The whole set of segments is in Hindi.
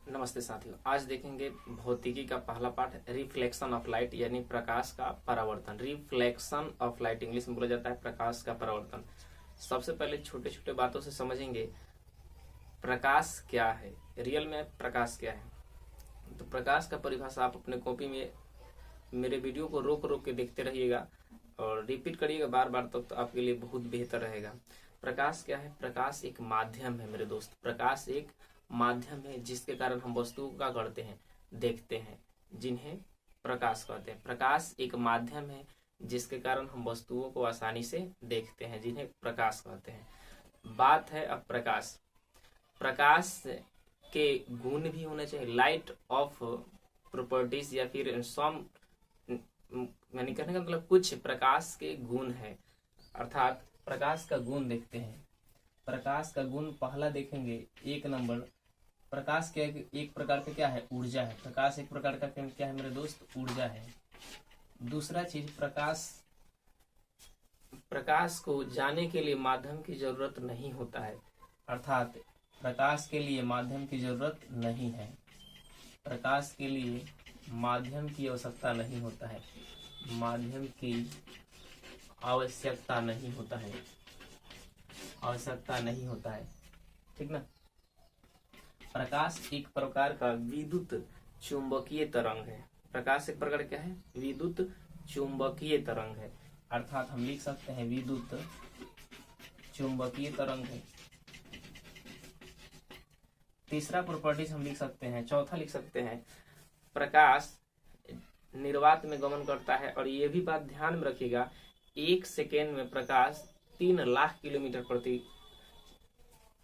नमस्ते साथियों, आज देखेंगे भौतिकी का पहला पाठ रिफ्लेक्शन ऑफ लाइट यानी प्रकाश का परावर्तन। रिफ्लेक्शन ऑफ लाइट इंग्लिश में बोला जाता है प्रकाश का परावर्तन। सबसे पहले छोटे छोटे बातों से समझेंगे प्रकाश क्या है, रियल में प्रकाश क्या है। तो प्रकाश का परिभाषा आप अपने कॉपी में मेरे वीडियो को रोक रोक के देखते रहिएगा और रिपीट करिएगा बार बार, तब तो आपके लिए बहुत बेहतर रहेगा। प्रकाश क्या है? प्रकाश एक माध्यम है मेरे दोस्त। प्रकाश एक माध्यम है जिसके कारण हम वस्तुओं का करते हैं, देखते हैं, जिन्हें प्रकाश कहते हैं। प्रकाश एक माध्यम है जिसके कारण हम वस्तुओं को आसानी से देखते हैं, जिन्हें प्रकाश कहते हैं। बात है अब प्रकाश के गुण भी होने चाहिए। लाइट ऑफ प्रॉपर्टीज या फिर सम, यानी कहने का मतलब कुछ प्रकाश के गुण है, अर्थात प्रकाश का गुण देखते हैं। प्रकाश का गुण पहला देखेंगे, एक नंबर, प्रकाश के एक प्रकार का क्या है? ऊर्जा है। प्रकाश एक प्रकार का क्या है मेरे दोस्त? ऊर्जा है। दूसरा चीज, प्रकाश को जाने के लिए माध्यम की जरूरत नहीं होता है, अर्थात प्रकाश के लिए माध्यम की जरूरत नहीं है। प्रकाश के लिए माध्यम की आवश्यकता नहीं होता है, माध्यम की आवश्यकता नहीं होता है, आवश्यकता नहीं होता है, ठीक ना। प्रकाश एक प्रकार का विद्युत चुंबकीय तरंग है। प्रकाश एक प्रकार क्या है? विद्युत चुंबकीय तरंग है, अर्थात हम लिख सकते हैं विद्युत चुंबकीय तरंग है। तीसरा प्रॉपर्टीज हम लिख सकते हैं, चौथा लिख सकते हैं, प्रकाश निर्वात में गमन करता है। और ये भी बात ध्यान में रखिएगा, 1 सेकेंड में प्रकाश 3 लाख किलोमीटर प्रति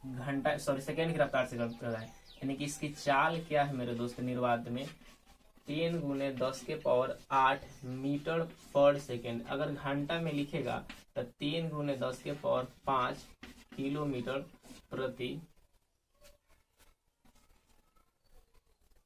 घंटा सेकेंड की रफ्तार से करता है। यानी कि इसकी चाल क्या है मेरे दोस्त? निर्वात में 3 × 10⁸ मीटर पर सेकेंड। अगर घंटा में लिखेगा तो 3 × 10⁵ किलोमीटर प्रति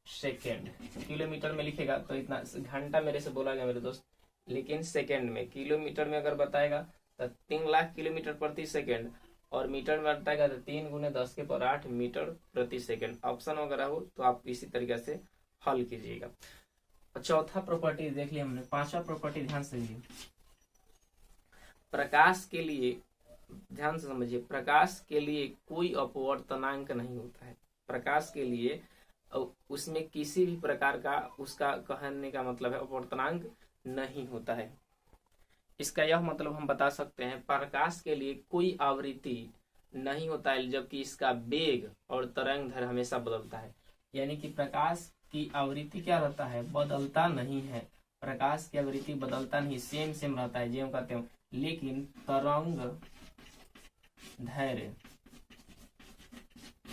सेकेंड। किलोमीटर में लिखेगा तो इतना, घंटा मेरे से बोला गया मेरे दोस्त, लेकिन सेकेंड में, किलोमीटर में अगर बताएगा तो 3 लाख किलोमीटर प्रति सेकेंड, और मीटर में बताएगा तो 3 × 10⁸ मीटर प्रति सेकेंड। ऑप्शन वगैरह हो तो आप इसी तरीके से हल कीजिएगा। चौथा प्रॉपर्टी देख लिया हमने। पांचवा प्रॉपर्टी ध्यान से लीजिए, प्रकाश के लिए, ध्यान से समझिए, प्रकाश के लिए कोई अपवर्तनांक नहीं होता है। प्रकाश के लिए उसमें किसी भी प्रकार का, उसका कहने का मतलब है, अपवर्तनांक नहीं होता है। इसका यह मतलब हम बता सकते हैं, प्रकाश के लिए कोई आवृत्ति नहीं होता है, जबकि इसका वेग और तरंग दैर्घ्य हमेशा बदलता है। यानी कि प्रकाश की आवृत्ति क्या रहता है? बदलता नहीं है। प्रकाश की आवृत्ति बदलता नहीं, सेम रहता है, जो कहते हैं। लेकिन तरंग दैर्घ्य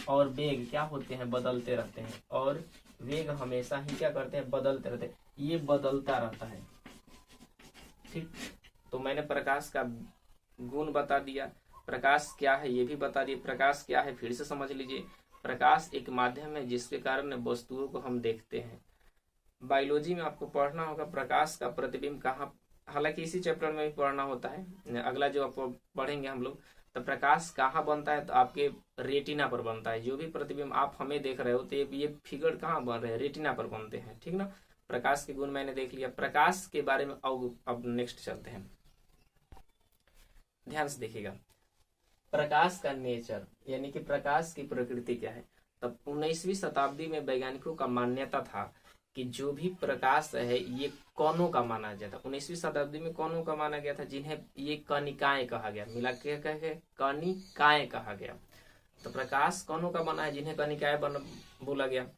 और वेग क्या होते हैं? बदलते रहते हैं। और वेग हमेशा ही क्या करते हैं? बदलते रहते हैं। ये बदलता रहता है, ठीक। तो मैंने प्रकाश का गुण बता दिया, प्रकाश क्या है ये भी बता दिया। प्रकाश क्या है फिर से समझ लीजिए, प्रकाश एक माध्यम है जिसके कारण वस्तुओं को हम देखते हैं। बायोलॉजी में आपको पढ़ना होगा प्रकाश का प्रतिबिंब कहाँ, हालांकि इसी चैप्टर में भी पढ़ना होता है, अगला जो आप पढ़ेंगे हम लोग, तो प्रकाश कहाँ बनता है? तो आपके रेटिना पर बनता है। जो भी प्रतिबिंब आप हमें देख रहे हो तो ये फिगर कहाँ बन रहे हैं? रेटिना पर बनते हैं, ठीक ना। प्रकाश के गुण मैंने देख लिया। प्रकाश के बारे में अब नेक्स्ट चलते हैं, ध्यान से देखिएगा। प्रकाश का नेचर, यानी कि प्रकाश की प्रकृति क्या है। तब 19वीं शताब्दी में वैज्ञानिकों का मान्यता था कि जो भी प्रकाश है ये कणों का माना जाता। 19वीं शताब्दी में कणों का माना गया था, जिन्हें ये कणिकाएं कहा गया, मिला के कणिकाएं कहा गया। तो प्रकाश कणों का बना है, जिन्हें कणिकाएं बोला गया।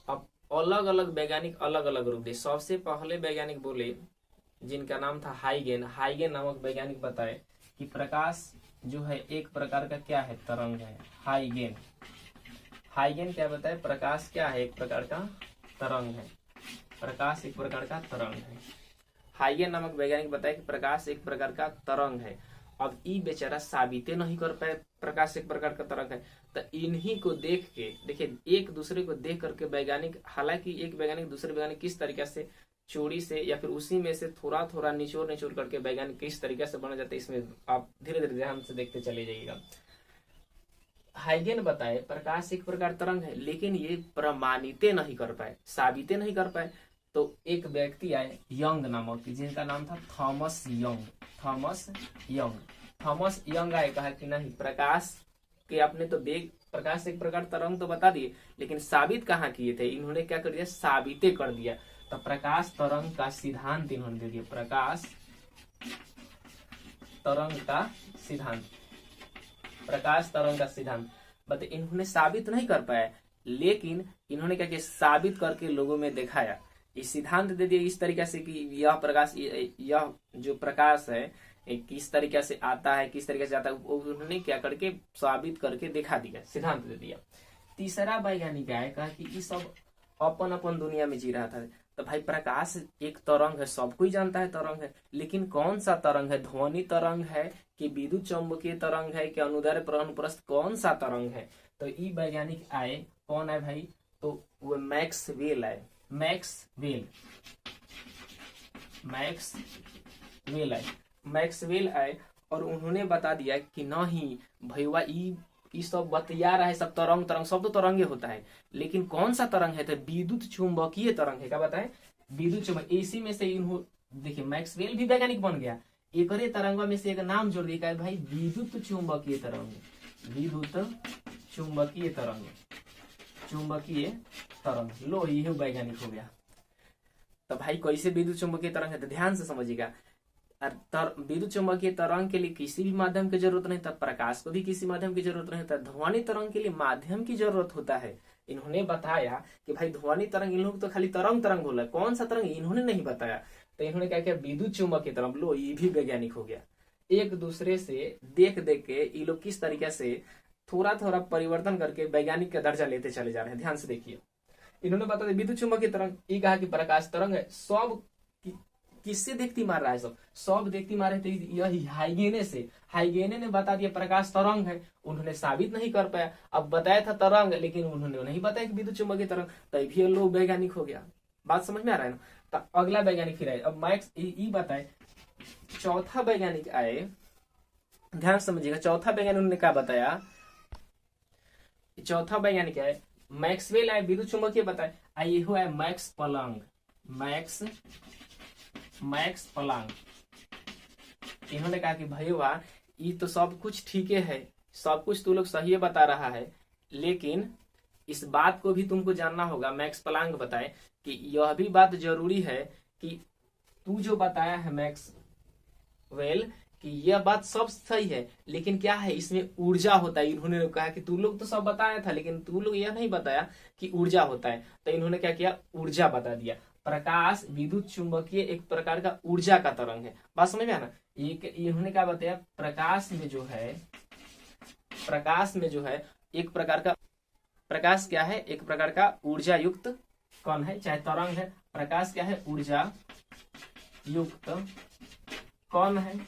अब अलग अलग वैज्ञानिक अलग अलग रूप दिए। सबसे पहले वैज्ञानिक बोले, जिनका नाम था हाइगेन नामक वैज्ञानिक बताए कि प्रकाश जो है एक प्रकार का क्या है? तरंग है। हाइगेन क्या बताए? प्रकाश क्या है? एक प्रकार का तरंग है। प्रकाश एक प्रकार का तरंग है। हाइगेन नामक वैज्ञानिक बताए कि प्रकाश एक प्रकार का तरंग है। अब ये बेचारा साबिते नहीं कर पाए प्रकाश एक प्रकार का तरंग है, तो इन्हीं को देख के, देखिए, एक दूसरे को देख करके वैज्ञानिक, हालांकि एक वैज्ञानिक दूसरे वैज्ञानिक किस तरीके से चोरी से या फिर उसी में से थोड़ा थोड़ा निचोड़ करके वैज्ञानिक किस तरीके से बना जाता है, इसमें आप धीरे धीरे ध्यान से देखते चले जाइएगा। हाइगेन बताए प्रकाश एक प्रकार तरंग है, लेकिन ये प्रमाणित नहीं कर पाए, साबित नहीं कर पाए। तो एक व्यक्ति आए यंग नामक, जिनका नाम था Thomas young. Thomas young Thomas young आए, कहा कि नहीं, प्रकाश के आपने तो वेग, प्रकाश एक प्रकार तरंग तो बता दिए, लेकिन साबित कहाँ किए थे? इन्होंने क्या कर दिया? साबिते कर दिया। तो प्रकाश तरंग का सिद्धांत इन्होंने दे दिया, प्रकाश तरंग का सिद्धांत, प्रकाश तरंग का सिद्धांत। बट इन्होंने साबित नहीं कर पाया, लेकिन इन्होंने क्या किया? साबित करके लोगों में दिखाया। इस सिद्धांत दे दिया इस तरीके से कि यह प्रकाश, यह जो प्रकाश है किस तरीके से आता है, किस तरीके से आता है, उन्होंने क्या करके साबित करके दिखा दिया, सिद्धांत दे दिया। तीसरा वैज्ञानिक आया, कहा कि ये सब अपन अपन दुनिया में जी रहा था। तो भाई प्रकाश एक तरंग है, सब कोई जानता है तरंग है, लेकिन कौन सा तरंग है? ध्वनि तरंग है कि विद्युत चुंबकीय तरंग है कि अनुदैर्ध्य अनुप्रस्थ, कौन सा तरंग है? तो ये वैज्ञानिक आए, कौन है भाई? तो वो मैक्सवेल आए, मैक्सवेल आए, मैक्सवेल आए और उन्होंने बता दिया कि नहीं भैया, ये सब बतिया रहा है, सब तरंग तरंग सब तो तरंगे होता है, लेकिन कौन सा तरंग है? तो विद्युत चुंबकीय तरंग है। क्या बताए? विद्युत चुंबक। इसी में से देखिए मैक्सवेल भी वैज्ञानिक बन गया। एक तरंगों में से एक नाम जोड़ दिया भाई, विद्युत चुंबकीय तरंग, विद्युत चुंबकीय तरंग, चुंबकीय तरंग। लो ये वैज्ञानिक हो गया। तो भाई कैसे विद्युत चुंबकीय तरंग है? तो ध्यान से समझिएगा। विद्युत चुंबकीय तरंग के लिए किसी भी माध्यम की जरूरत नहीं था, प्रकाश को भी किसी माध्यम की जरूरत नहीं था। ध्वनि तरंग के लिए माध्यम की जरूरत होता है। इन्होंने बताया कि भाई ध्वनि तरंग, इन लोग तो खाली तरंग तरंग बोला, कौन सा तरंग इन्होंने नहीं बताया। तो इन्होंने क्या किया? विद्युत चुंबकीय तरंग। लो ये भी वैज्ञानिक हो गया। एक दूसरे से देख देख के ये लोग किस तरीके से थोड़ा थोड़ा परिवर्तन करके वैज्ञानिक का दर्जा लेते चले जा रहे हैं। ध्यान से देखिए, इन्होंने बता दिया विद्युत चुंबकीय तरंग, ये कहा कि प्रकाश तरंग है। सब किससे देखती मार रहा है? सब देखती मार रहे थे यही हाइगेने से। हाइगेने ने बता दिया प्रकाश तरंग है, उन्होंने साबित नहीं कर पाया। अब बताया था तरंग, लेकिन उन्होंने नहीं बताया कि विद्युत चुंबकीय तरंग, तभी लोग वैज्ञानिक हो गया। बात समझ में आ रहा है ना? तो अगला वैज्ञानिक फिर आए, अब मैक्स ये बताए। चौथा वैज्ञानिक आए, ध्यान समझिएगा। चौथा वैज्ञानिक उन्होंने क्या बताया? चौथा वैज्ञानिक आए मैक्सवेल आए, विद्युत चुंबकीय बताए। आइए हो है मैक्स प्लांक, मैक्स प्लांक। इन्होंने कहा कि भैया ये तो सब कुछ ठीक है, सब कुछ तू लोग सही बता रहा है, लेकिन इस बात को भी तुमको जानना होगा। मैक्स प्लांक बताए कि यह भी बात जरूरी है कि तू जो बताया है मैक्सवेल कि यह बात सब सही है, लेकिन क्या है इसमें ऊर्जा होता है। इन्होंने कहा कि तू लोग तो सब बताया था, लेकिन तू लोग यह नहीं बताया कि ऊर्जा होता है। तो इन्होंने क्या किया? ऊर्जा बता दिया। प्रकाश विद्युत चुंबकीय एक प्रकार का ऊर्जा का तरंग है। बात समझ में आना? इन्होंने क्या बताया? प्रकाश में जो है एक प्रकार का, प्रकाश क्या है? एक प्रकार का ऊर्जा युक्त कण है, चाहे तरंग है। प्रकाश क्या है? ऊर्जा युक्त कण है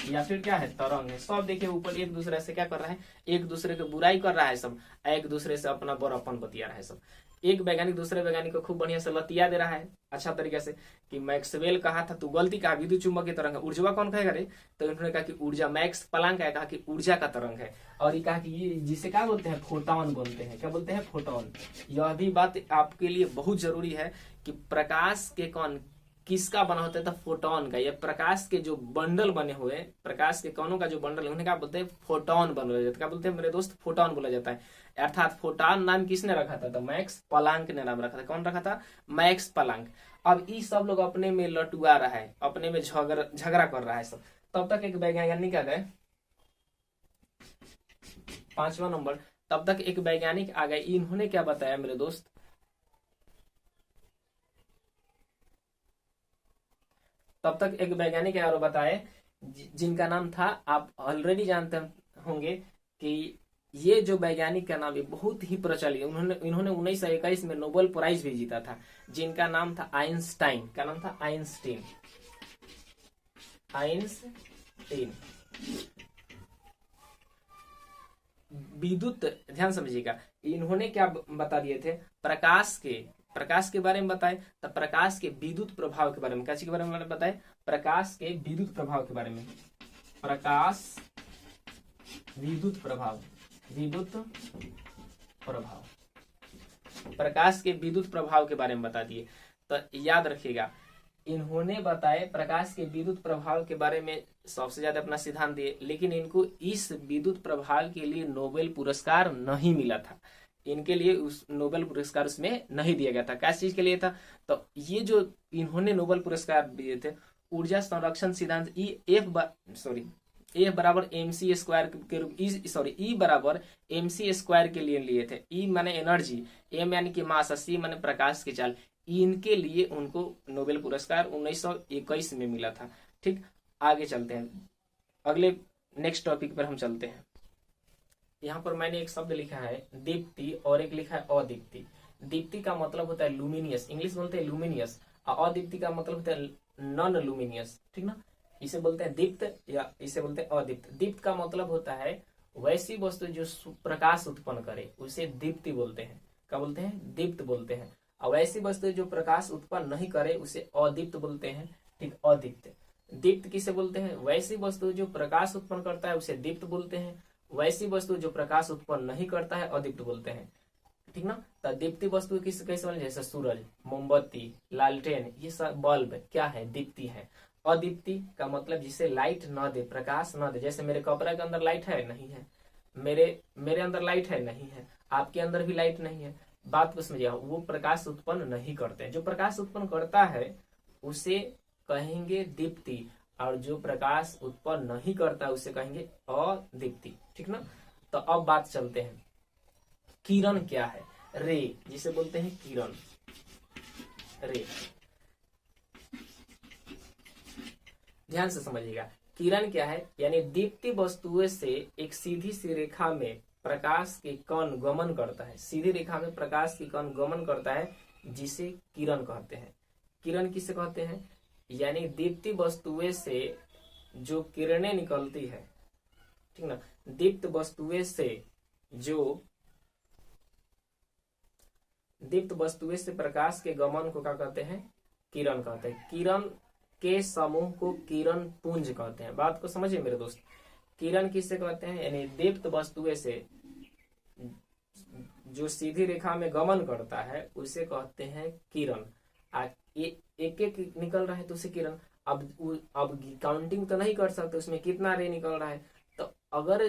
या फिर क्या है? तरंग है। सब देखिए ऊपर एक दूसरे से क्या कर रहा है? एक दूसरे की बुराई कर रहा है सब, एक दूसरे से अपना बड़ापन बतिया रहा है सब। एक वैज्ञानिक दूसरे वैज्ञानिक को खूब बढ़िया से लतिया दे रहा है अच्छा तरीके से कि मैक्सवेल कहा था, तू गलती कहा, विद्युत चुंबकीय तरंग है। ऊर्जा कौन कहेगा रे? तो इन्होंने कहा कि ऊर्जा, मैक्स प्लांक कहा कि ऊर्जा का तरंग है। और ये कहा कि ये जिसे क्या बोलते हैं? फोटोन बोलते हैं। क्या बोलते हैं? फोटोन। यह भी बात आपके लिए बहुत जरूरी है कि प्रकाश के कण किसका बना होता है? तो फोटोन का। ये प्रकाश के जो बंडल बने हुए, प्रकाश के कणों का जो बंडल है, उन्हें क्या बोलते हैं? फोटोन बोला जाता है। क्या बोलते हैं मेरे दोस्त? फोटोन बोला जाता है। अर्थात फोटोन नाम किसने रखा था? तो मैक्स प्लांक ने नाम रखा था। कौन रखा था? Max Planck. अब ये सब लोग अपने में लटुआ रहा है, अपने में झगड़ा कर रहा है सब। तब तक एक वैज्ञानिक आ गए, 5वां नंबर। तब तक एक वैज्ञानिक आ गए, इन्होंने क्या बताया मेरे दोस्त? तब तक एक वैज्ञानिक है और बताए, जिनका नाम था, आप ऑलरेडी जानते होंगे कि ये जो वैज्ञानिक का नाम है बहुत ही प्रचलित। इन्होंने 1921 में नोबेल प्राइज भी जीता था, जिनका नाम था आइंस्टाइन। क्या नाम था? आइंस्टीन। विद्युत, ध्यान समझिएगा, इन्होंने क्या बता दिए थे? प्रकाश के बारे में बताए। तो प्रकाश के विद्युत प्रभाव के बारे में, कैसे के बारे में बताए? प्रकाश के विद्युत प्रभाव के बारे में। प्रकाश विद्युत प्रभाव, विद्युत प्रभाव, प्रकाश के विद्युत प्रभाव के बारे में बता दिए। तो याद रखिएगा, इन्होंने बताए प्रकाश के विद्युत प्रभाव के बारे में सबसे ज्यादा अपना सिद्धांत दिए, लेकिन इनको इस विद्युत प्रभाव के लिए नोबेल पुरस्कार नहीं मिला था। इनके लिए उस नोबेल पुरस्कार उसमें नहीं दिया गया था। किस चीज के लिए था? तो ये जो इन्होंने नोबेल पुरस्कार दिए थे, ऊर्जा संरक्षण सिद्धांत E बराबर mc स्क्वायर के रूप E बराबर mc स्क्वायर के लिए थे। E माने एनर्जी, M यानी कि मास, C माने प्रकाश की चाल। इनके लिए उनको नोबेल पुरस्कार 1921 में मिला था। ठीक, आगे चलते हैं, अगले नेक्स्ट टॉपिक पर हम चलते हैं। यहाँ पर मैंने एक शब्द लिखा है दीप्ति और एक लिखा है अदीप्ति। दीप्ति का मतलब होता है लुमिनियस, इंग्लिश बोलते हैं लुमिनियस, और अदीप्ति का मतलब होता है नॉन लुमिनियस। ठीक ना, इसे बोलते हैं दीप्त या इसे बोलते हैं अदीप्त। दीप्त का मतलब होता है वैसी वस्तु जो प्रकाश उत्पन्न करे, उसे दीप्ति बोलते हैं। क्या बोलते हैं? दीप्त बोलते हैं। और वैसी वस्तु जो प्रकाश उत्पन्न नहीं करे उसे अदीप्त बोलते हैं। ठीक, अदीप्त। दीप्त किसे बोलते हैं? वैसी वस्तु जो प्रकाश उत्पन्न करता है उसे दीप्त बोलते हैं। वैसी वस्तु जो प्रकाश उत्पन्न नहीं करता है अदीप्त बोलते हैं। ठीक ना, तो दीप्ति वस्तु किस कैसे बने? जैसे सूरज, मोमबत्ती, लालटेन, ये सब बल्ब क्या है? दीप्ति है। अदीप्ति का मतलब जिसे लाइट न दे, प्रकाश न दे। जैसे मेरे कपड़े के अंदर लाइट है? नहीं है। मेरे अंदर लाइट है? नहीं है। आपके अंदर भी लाइट नहीं है। बात को समझिए, वो प्रकाश उत्पन्न नहीं करते हैं। जो प्रकाश उत्पन्न करता है उसे कहेंगे दीप्ति, और जो प्रकाश उत्पन्न नहीं करता उसे कहेंगे अदीप्ति। ठीक ना, तो अब बात चलते हैं, किरण क्या है? रे, जिसे बोलते हैं किरण, रे। ध्यान से समझिएगा, किरण क्या है? यानी दीप्ति वस्तुओं से एक सीधी सी रेखा में प्रकाश के कण गमन करता है। सीधी रेखा में प्रकाश के कण गमन करता है, जिसे किरण कहते हैं। किरण किसे कहते हैं? यानी दीप्ति वस्तुएं से जो किरणें निकलती है, ठीक ना, दीप्त वस्तुएं से प्रकाश के गमन को क्या कहते हैं? किरण कहते हैं। किरण के समूह को किरण पुंज कहते हैं। बात को समझिए मेरे दोस्त, किरण किसे कहते हैं? यानी दीप्त वस्तुएं से जो सीधी रेखा में गमन करता है उसे कहते हैं किरण। एक एक निकल रहा है तो उसे किरण। अब काउंटिंग तो नहीं कर सकते उसमें कितना रे निकल रहा है, तो अगर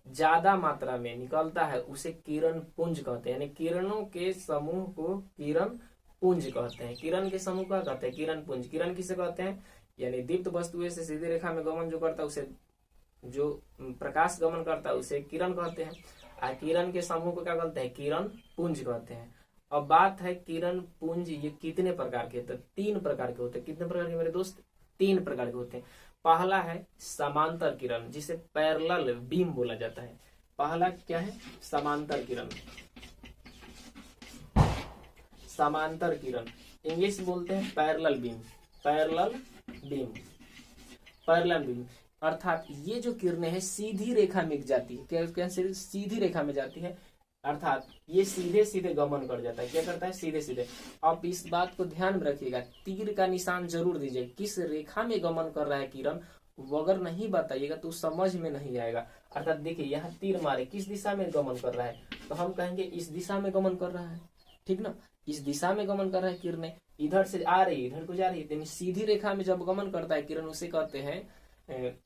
ज्यादा मात्रा में निकलता है उसे किरण पुंज कहते हैं। यानी किरणों के समूह को किरण पुंज कहते हैं। किरण के समूह का कहते हैं किरण पुंज। किरण किसे कहते हैं? यानी दीप्त वस्तुएं से सीधी रेखा में गमन जो करता है उसे, जो प्रकाश गमन करता है उसे किरण कहते हैं। और किरण के समूह को क्या कहते हैं? किरण पुंज कहते हैं। अब बात है किरण पुंज ये कितने प्रकार के होते हैं? 3 प्रकार के होते हैं। कितने प्रकार के मेरे दोस्त? 3 प्रकार के होते हैं। पहला है समांतर किरण, जिसे पैरेलल बीम बोला जाता है। पहला क्या है? समांतर किरण। समांतर किरण इंग्लिश बोलते हैं parallel beam. Parallel beam, parallel beam अर्थात ये जो किरणें हैं सीधी रेखा में जाती है। क्या सीधी रेखा में जाती है, अर्थात ये सीधे सीधे गमन कर जाता है। क्या करता है? सीधे सीधे। आप इस बात को ध्यान में रखिएगा, तीर का निशान जरूर दीजिए। किस रेखा में गमन कर रहा है किरण, वो अगर नहीं बताइएगा तो समझ में नहीं आएगा। अर्थात देखिए यहाँ तीर मारे, किस दिशा में गमन कर रहा है, तो हम कहेंगे इस दिशा में गमन कर रहा है। ठीक ना, इस दिशा में गमन कर रहा है किरणें, इधर से आ रही है इधर को जा रही है। सीधी रेखा में जब गमन करता है किरण उसे कहते हैं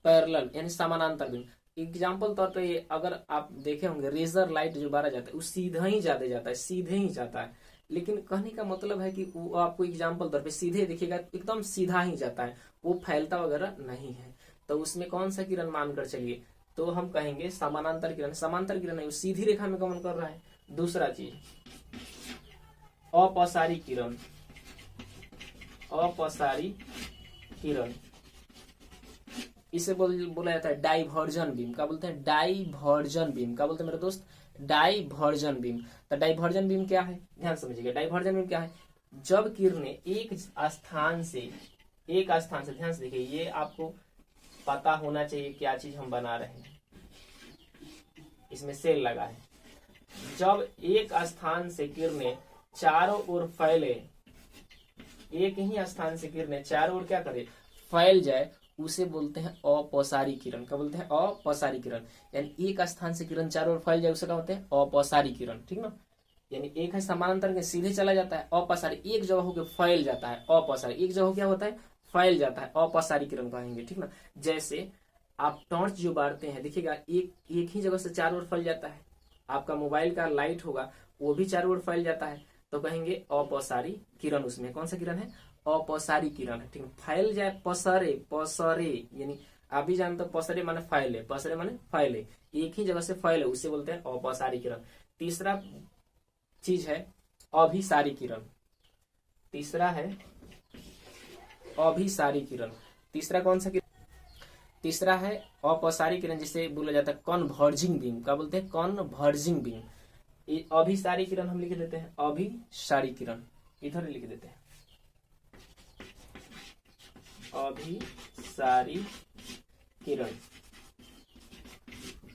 पैरेलल यानी समानांतर बीम। एग्जाम्पल तौर पे अगर आप देखे होंगे रेजर लाइट जो बारह जाता है वो सीधा ही ज्यादा जाता है, सीधे ही जाता है। लेकिन कहने का मतलब है कि वो आपको एग्जाम्पल तौर पे सीधे दिखेगा, एकदम सीधा ही जाता है, वो फैलता वगैरह नहीं है। तो उसमें कौन सा किरण मानकर चलिए, तो हम कहेंगे समानांतर किरण। समांतर किरण है, सीधी रेखा में गमन कर रहा है। दूसरा चीज अपसारी किरण। अपसारी किरण इसे बोला जाता है डाइवर्जन बीम। क्या बोलते हैं? Diversion beam. क्या बोलते हैं मेरे दोस्त? Diversion beam. तो डाइवर्जन बीम क्या है, ध्यान समझिएगा। डाइवर्जन बीम क्या है? जब किरणें एक स्थान से ध्यान से देखिए, ये आपको पता होना चाहिए क्या चीज हम बना रहे हैं। इसमें सेल लगा है। जब एक स्थान से किरणें चारों ओर फैले, एक ही स्थान से किरणें चारों ओर क्या करे? फैल जाए, उसे बोलते हैं अपसारी किरण। क्या बोलते हैं? अपसारी किरण। यानी एक स्थान से किरण चारों ओर फैल जाए उसे क्या बोलते हैं? अपसारी किरण। ठीक ना? यानी एक है समानांतर के सीधे चला जाता है, अपसारी एक जगह होकर फैल जाता है, अपसारी एक जगह क्या होता है? फैल जाता है, अपसारी किरण कहेंगे। ठीक ना? जैसे आप टॉर्च जो बारते हैं, देखिएगा एक एक ही जगह से चारों ओर फैल जाता है। आपका मोबाइल का लाइट होगा वो भी चारों ओर फैल जाता है, तो कहेंगे अपसारी किरण। उसमें कौन सा किरण है? अपसारी किरण है। ठीक है? फैल जाए, पसरे, पसरे, यानी आप भी जानते हो पसरे माने फैले, पसरे माने फैले, एक ही जगह से फैले उसे बोलते हैं अपसारी किरण। तीसरा चीज है अभिसारी किरण। तीसरा है अभिसारी किरण। तीसरा कौन सा किरण? तीसरा है अपसारी किरण, जिसे बोला जाता है कन्वर्जिंग बीम। क्या बोलते हैं? Converging beam. ये अभिसारी किरण हम लिख देते हैं, अभिसारी किरण इधर लिख देते हैं, अभिसारी किरण।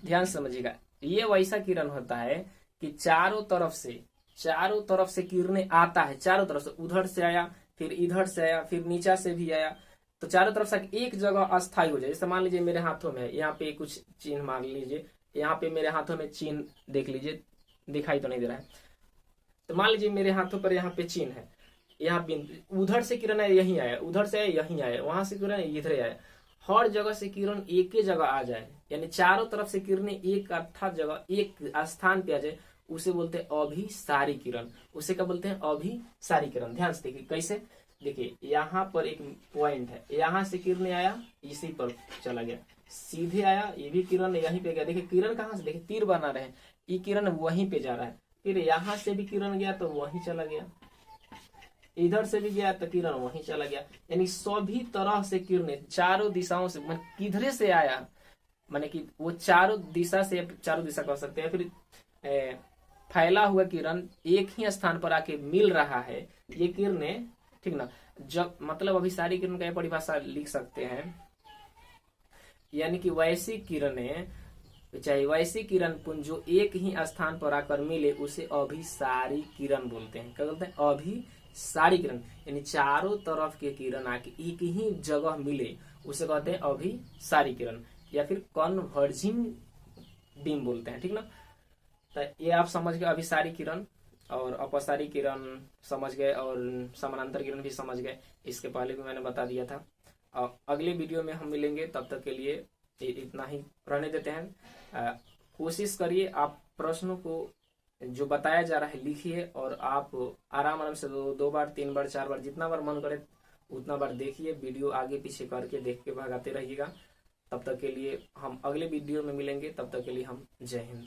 ध्यान समझिएगा, ये वैसा किरण होता है कि चारों तरफ से किरणें आता है, चारों तरफ से, उधर से आया, फिर इधर से आया, फिर नीचा से भी आया, तो चारों तरफ से एक जगह अस्थायी हो जाए। जैसे मान लीजिए मेरे हाथों में है, यहाँ पे कुछ चिन्ह मान लीजिए, यहाँ पे मेरे हाथों में चिन्ह देख लीजिए, दिखाई तो नहीं दे रहा है, तो मान लीजिए मेरे हाथों पर यहाँ पे चिन्ह है, यहाँ बिंदु, उधर से किरण है यहीं आया, उधर से यहीं आया, वहां से किरण इधर आया, हर जगह से किरण एक ही जगह आ जाए, यानी चारों तरफ से किरणें एक अर्थात जगह एक स्थान पे आ जाए, उसे बोलते हैं अभिसारी किरण। उसे क्या बोलते हैं? अभिसारी किरण। ध्यान से देखिए कैसे, देखिए यहाँ पर एक पॉइंट है, यहाँ से किरण आया, इसी पर चला गया, सीधे आया, ये भी किरण यहीं पे गया। देखिए किरण कहाँ से, देखिए तीर बना रहे हैं, ये किरण वहीं पे जा रहा है, फिर यहाँ से भी किरण गया तो वहीं चला गया, इधर से भी गया तो किरण वहीं चला गया। यानी सभी तरह से किरणें चारों दिशाओं से, किधरे से आया, माने कि वो चारों दिशा से, चारों दिशा कह सकते हैं, फिर फैला हुआ किरण एक ही स्थान पर आके मिल रहा है, ये किरणें, ठीक ना? जब मतलब अभिसारी किरण का परिभाषा लिख सकते हैं, यानी कि वैसी किरणें, चाहे वैसी किरण पुंज जो एक ही स्थान पर आकर मिले उसे अभिसारी किरण बोलते हैं। क्या बोलते हैं? अभिसारी किरण। यानी चारों तरफ के किरण आके एक ही जगह मिले उसे कहते हैं अभिसारी किरण, या फिर कन्वर्जिंग बीम बोलते हैं। ठीक ना? तो ये आप समझ गए, अभिसारी किरण और अपसारी किरण समझ गए, और समानांतर किरण भी समझ गए। इसके पहले भी मैंने बता दिया था। और अगले वीडियो में हम मिलेंगे, तब तक के लिए इतना ही रहने देते हैं। कोशिश करिए आप प्रश्नों को जो बताया जा रहा है लिखिए, और आप आराम से दो बार, 3 बार, 4 बार, जितना बार मन करे उतना बार देखिए। वीडियो आगे पीछे करके देख के भगाते रहिएगा। तब तक के लिए हम अगले वीडियो में मिलेंगे, तब तक के लिए हम जय हिंद।